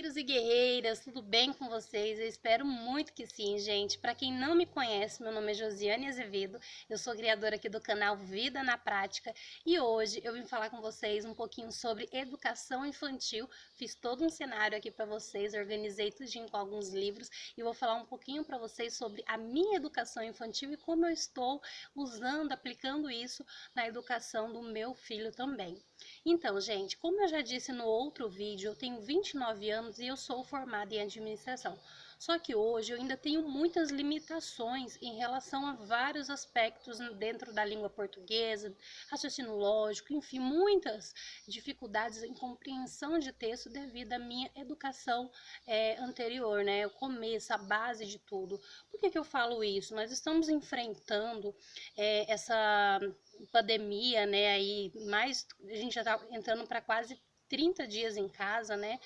Guerreiros e guerreiras, tudo bem com vocês? Eu espero muito que sim, gente. Para quem não me conhece, meu nome é Josiane Azevedo, eu sou criadora aqui do canal Vida na Prática e hoje eu vim falar com vocês um pouquinho sobre educação infantil. Fiz todo um cenário aqui para vocês, organizei tudinho com alguns livros e vou falar um pouquinho para vocês sobre a minha educação infantil e como eu estou usando, aplicando isso na educação do meu filho também. Então, gente, como eu já disse no outro vídeo, eu tenho 29 anos e eu sou formada em administração. Só que hoje eu ainda tenho muitas limitações em relação a vários aspectos dentro da língua portuguesa, raciocínio lógico, enfim, muitas dificuldades em compreensão de texto devido à minha educação anterior, né? O começo, a base de tudo. Por que eu falo isso? Nós estamos enfrentando essa pandemia, né? Aí mais a gente já tá entrando para quase 30 dias em casa, né?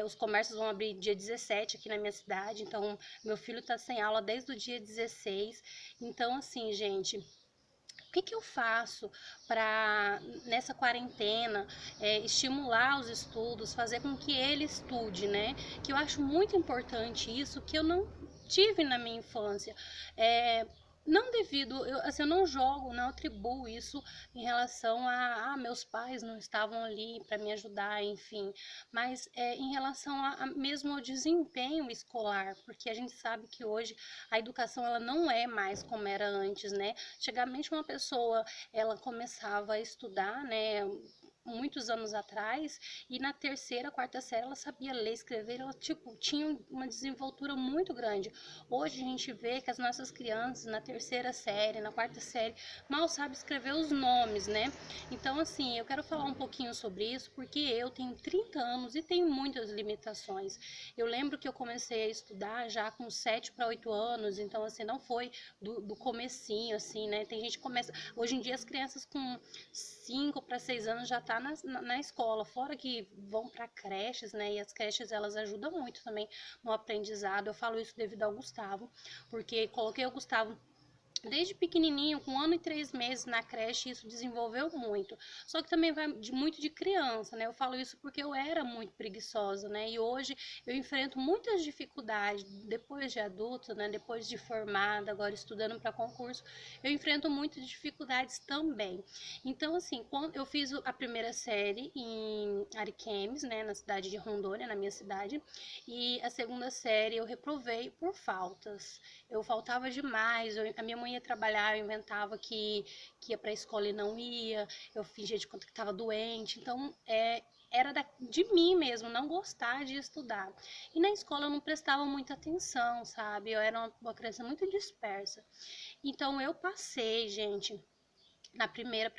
Os comércios vão abrir dia 17 aqui na minha cidade, então meu filho tá sem aula desde o dia 16. Então, assim, gente, o que eu faço para, nessa quarentena, estimular os estudos, fazer com que ele estude, né? Que eu acho muito importante isso, que eu não tive na minha infância. Não devido, assim, eu não jogo, não atribuo isso em relação meus pais não estavam ali para me ajudar, enfim, mas em relação mesmo ao desempenho escolar, porque a gente sabe que hoje a educação ela não é mais como era antes, né? Antigamente uma pessoa ela começava a estudar, né? Muitos anos atrás, e na terceira, quarta série ela sabia ler, escrever, ela tipo, tinha uma desenvoltura muito grande. Hoje a gente vê que as nossas crianças na terceira série, na quarta série, mal sabem escrever os nomes, né? Então, assim, eu quero falar um pouquinho sobre isso, porque eu tenho 30 anos e tenho muitas limitações. Eu lembro que eu comecei a estudar já com 7 para 8 anos, então, assim, não foi do comecinho, assim, né? Tem gente que começa... Hoje em dia as crianças com 5 para 6 anos já tá na escola, fora que vão para creches, né? E as creches, elas ajudam muito também no aprendizado. Eu falo isso devido ao Gustavo, porque coloquei o Gustavo desde pequenininho, com 1 ano e 3 meses na creche, isso desenvolveu muito. Só que também vai muito de criança, né? Eu falo isso porque eu era muito preguiçosa, né? E hoje eu enfrento muitas dificuldades depois de adulta, né? Depois de formada, agora estudando para concurso, eu enfrento muitas dificuldades também. Então, assim, quando eu fiz a primeira série em Ariquemes, né? Na cidade de Rondônia, na minha cidade, e a segunda série eu reprovei por faltas. Eu faltava demais, a minha mãe ia trabalhar, eu inventava que ia para a escola e não ia, eu fingia de conta que estava doente, então era de mim mesmo, não gostar de estudar. E na escola eu não prestava muita atenção, sabe? Eu era uma criança muito dispersa. Então eu passei, gente, na primeira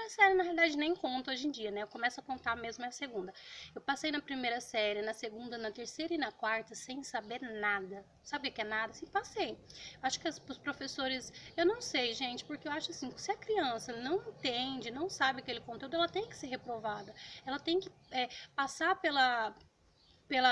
série, na realidade, nem conto hoje em dia, né? Eu começo a contar mesmo é a segunda. Eu passei na primeira série, na segunda, na terceira e na quarta sem saber nada. Sabe o que é nada? Assim, passei. Acho que os professores, eu não sei, gente, porque eu acho assim, se a criança não entende, não sabe aquele conteúdo, ela tem que ser reprovada. Ela tem que passar pela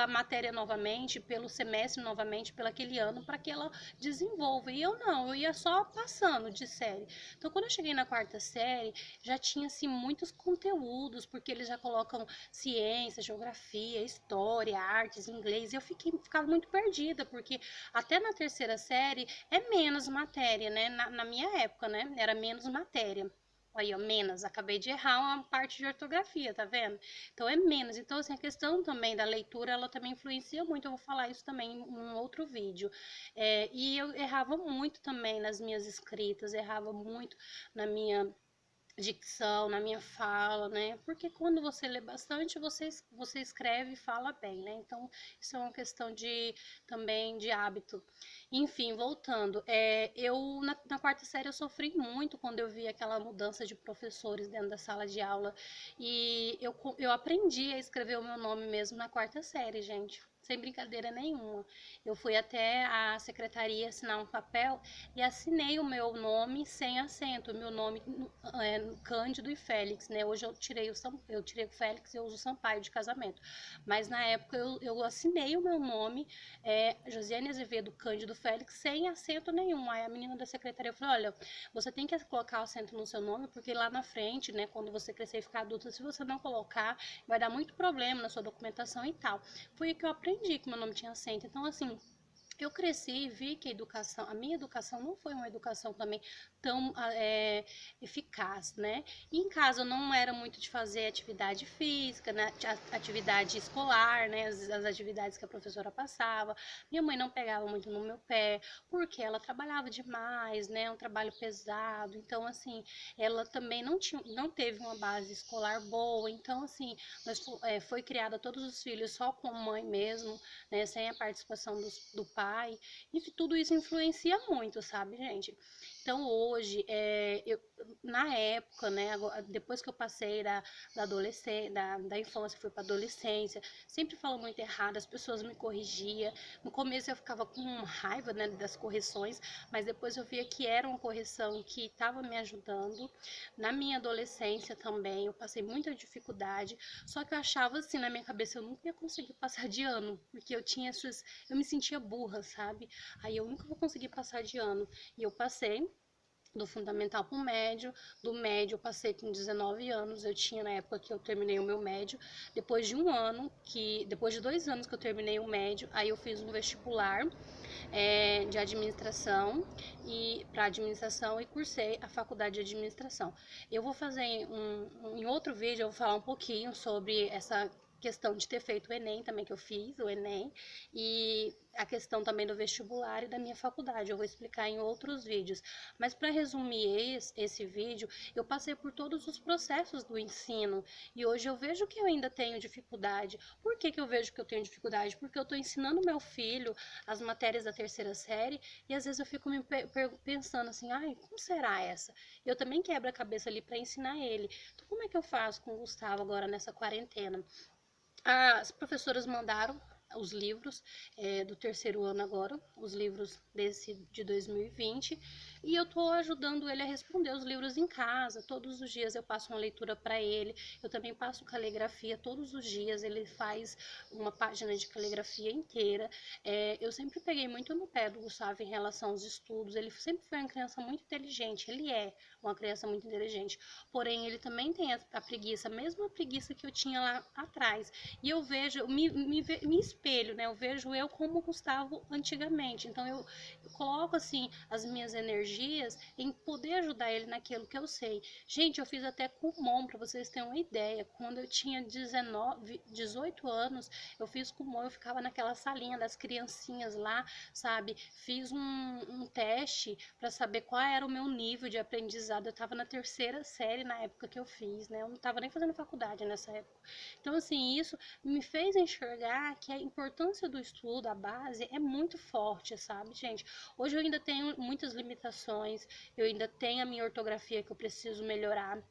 matéria novamente, pelo semestre novamente, pelo aquele ano, para que ela desenvolva. E eu não, eu ia só passando de série. Então, quando eu cheguei na quarta série, já tinha assim muitos conteúdos, porque eles já colocam ciência, geografia, história, artes, inglês, e eu ficava muito perdida, porque até na terceira série é menos matéria, né? Na minha época, né? Era menos matéria. Aí, ó, menos. Acabei de errar uma parte de ortografia, tá vendo? Então é menos. Então, assim, a questão também da leitura, ela também influencia muito. Eu vou falar isso também em um outro vídeo. E eu errava muito também nas minhas escritas, errava muito na minha dicção, na minha fala, né? Porque quando você lê bastante, você escreve e fala bem, né? Então, isso é uma questão também de hábito. Enfim, voltando, eu na quarta série eu sofri muito quando eu vi aquela mudança de professores dentro da sala de aula e eu aprendi a escrever o meu nome mesmo na quarta série, gente. Sem brincadeira nenhuma. Eu fui até a secretaria assinar um papel e assinei o meu nome sem acento. O meu nome Cândido e Félix, né? Hoje eu tirei o Félix e eu uso Sampaio de casamento. Mas na época eu assinei o meu nome, Josiane Azevedo Cândido Félix, sem acento nenhum. Aí a menina da secretaria falou: olha, você tem que colocar o acento no seu nome, porque lá na frente, né, quando você crescer e ficar adulta, se você não colocar, vai dar muito problema na sua documentação e tal. Foi aí que eu aprendi que meu nome tinha acento. Então, assim, eu cresci e vi que a minha educação não foi uma educação também tão eficaz, né? E em casa eu não era muito de fazer atividade física, né? Atividade escolar, né? As atividades que a professora passava. Minha mãe não pegava muito no meu pé, porque ela trabalhava demais, né? Um trabalho pesado. Então, assim, ela também não teve uma base escolar boa. Então, assim, foi criada todos os filhos só com mãe mesmo, né? Sem a participação do pai. E tudo isso influencia muito, sabe, gente? Então hoje, na época, né, depois que eu passei da adolescência, da infância, fui para adolescência, sempre falo muito errado, as pessoas me corrigiam. No começo eu ficava com raiva, né, das correções, mas depois eu via que era uma correção que estava me ajudando. Na minha adolescência também, eu passei muita dificuldade, só que eu achava assim, na minha cabeça, eu nunca ia conseguir passar de ano, porque eu me sentia burra, sabe? Aí eu nunca vou conseguir passar de ano. E eu passei do fundamental para o médio, do médio eu passei com 19 anos, eu tinha na época que eu terminei o meu médio, depois de 2 anos que eu terminei o médio, aí eu fiz um vestibular de administração e para administração e cursei a faculdade de administração. Eu vou fazer em outro vídeo, eu vou falar um pouquinho sobre essa questão de ter feito o Enem também, que eu fiz o Enem, e a questão também do vestibular e da minha faculdade. Eu vou explicar em outros vídeos. Mas para resumir esse vídeo, eu passei por todos os processos do ensino e hoje eu vejo que eu ainda tenho dificuldade. Por que eu vejo que eu tenho dificuldade? Porque eu estou ensinando meu filho as matérias da terceira série e às vezes eu fico pensando assim, ai, como será essa? Eu também quebro a cabeça ali para ensinar ele. Então, como é que eu faço com o Gustavo agora nessa quarentena? As professoras mandaram os livros do terceiro ano agora, os livros de 2020, e eu estou ajudando ele a responder os livros em casa. Todos os dias eu passo uma leitura para ele, eu também passo caligrafia todos os dias, ele faz uma página de caligrafia inteira. Eu sempre peguei muito no pé do Gustavo em relação aos estudos, ele sempre foi uma criança muito inteligente, ele é uma criança muito inteligente, porém ele também tem a preguiça, a mesma preguiça que eu tinha lá atrás. E eu vejo, me espelho, né? Eu vejo eu como o Gustavo antigamente. Então eu coloco assim as minhas energias em poder ajudar ele naquilo que eu sei. Gente, eu fiz até Kumon, para vocês terem uma ideia. Quando eu tinha 18 anos, eu fiz Kumon, eu ficava naquela salinha das criancinhas lá, sabe? Fiz um teste para saber qual era o meu nível de aprendizado. Eu estava na terceira série na época que eu fiz, né? Eu não estava nem fazendo faculdade nessa época. Então, assim, isso me fez enxergar que a importância do estudo, a base, é muito forte, sabe, gente? Hoje eu ainda tenho muitas limitações, eu ainda tenho a minha ortografia que eu preciso melhorar.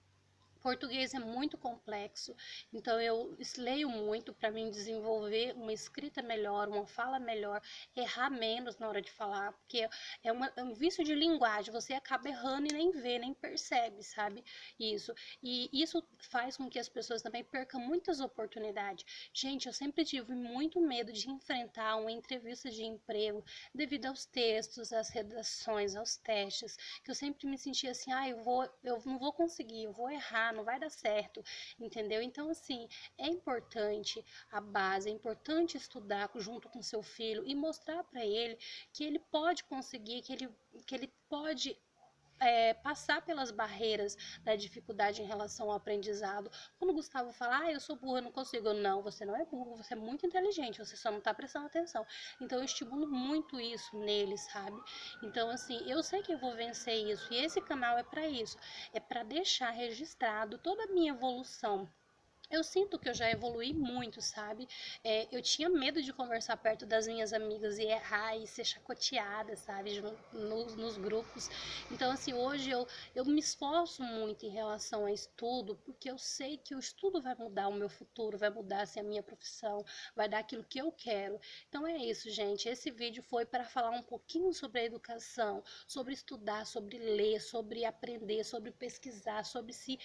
Português é muito complexo, então eu leio muito para mim desenvolver uma escrita melhor, uma fala melhor, errar menos na hora de falar, porque é um vício de linguagem, você acaba errando e nem vê, nem percebe, sabe? Isso. E isso faz com que as pessoas também percam muitas oportunidades. Gente, eu sempre tive muito medo de enfrentar uma entrevista de emprego devido aos textos, às redações, aos testes, que eu sempre me sentia assim, eu não vou conseguir, eu vou errar, não vai dar certo, entendeu? Então, assim, é importante a base, é importante estudar junto com seu filho e mostrar para ele que ele pode conseguir, que ele pode passar pelas barreiras da dificuldade em relação ao aprendizado. Quando o Gustavo fala, eu sou burra, eu não consigo. Não, você não é burro, você é muito inteligente, você só não está prestando atenção. Então eu estimulo muito isso nele, sabe? Então, assim, eu sei que eu vou vencer isso. E esse canal é para isso. É para deixar registrado toda a minha evolução eu sinto que eu já evolui muito, sabe? Eu tinha medo de conversar perto das minhas amigas e errar e ser chacoteada, sabe? Nos grupos. Então, assim, hoje eu me esforço muito em relação a estudo, porque eu sei que o estudo vai mudar o meu futuro, vai mudar assim, a minha profissão, vai dar aquilo que eu quero. Então é isso, gente. Esse vídeo foi para falar um pouquinho sobre a educação, sobre estudar, sobre ler, sobre aprender, sobre pesquisar, sobre se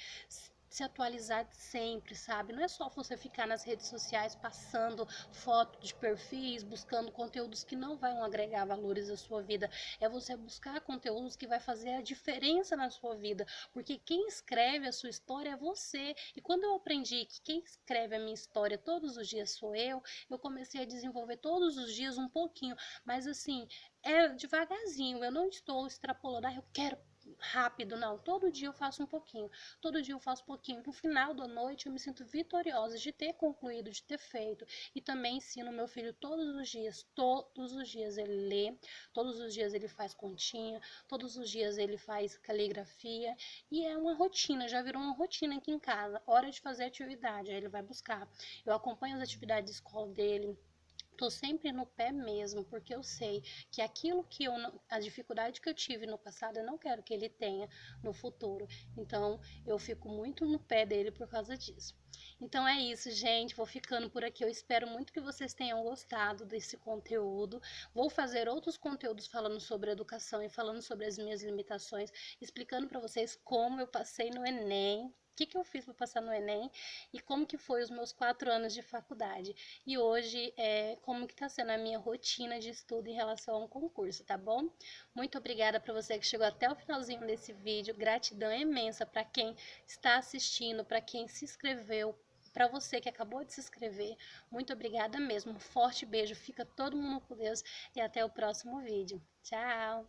atualizar sempre, sabe? Não é só você ficar nas redes sociais passando foto de perfis, buscando conteúdos que não vão agregar valores à sua vida. É você buscar conteúdos que vai fazer a diferença na sua vida, porque quem escreve a sua história é você. E quando eu aprendi que quem escreve a minha história todos os dias sou eu comecei a desenvolver todos os dias um pouquinho, mas assim, é devagarzinho. Eu não estou extrapolando, eu quero rápido, não. Todo dia eu faço um pouquinho. Todo dia eu faço um pouquinho. No final da noite eu me sinto vitoriosa de ter concluído, de ter feito. E também ensino meu filho todos os dias. Todos os dias ele lê, todos os dias ele faz continha, todos os dias ele faz caligrafia. E é uma rotina, já virou uma rotina aqui em casa. Hora de fazer atividade, aí ele vai buscar. Eu acompanho as atividades de escola dele. Tô sempre no pé mesmo, porque eu sei que aquilo que eu não, a dificuldade que eu tive no passado, eu não quero que ele tenha no futuro. Então, eu fico muito no pé dele por causa disso. Então é isso, gente. Vou ficando por aqui. Eu espero muito que vocês tenham gostado desse conteúdo. Vou fazer outros conteúdos falando sobre educação e falando sobre as minhas limitações, explicando para vocês como eu passei no Enem, o que eu fiz para passar no Enem e como que foi os meus 4 anos de faculdade. E hoje, como que está sendo a minha rotina de estudo em relação ao concurso, tá bom? Muito obrigada para você que chegou até o finalzinho desse vídeo. Gratidão imensa para quem está assistindo, para quem se inscreveu, para você que acabou de se inscrever. Muito obrigada mesmo. Um forte beijo. Fica todo mundo com Deus e até o próximo vídeo. Tchau!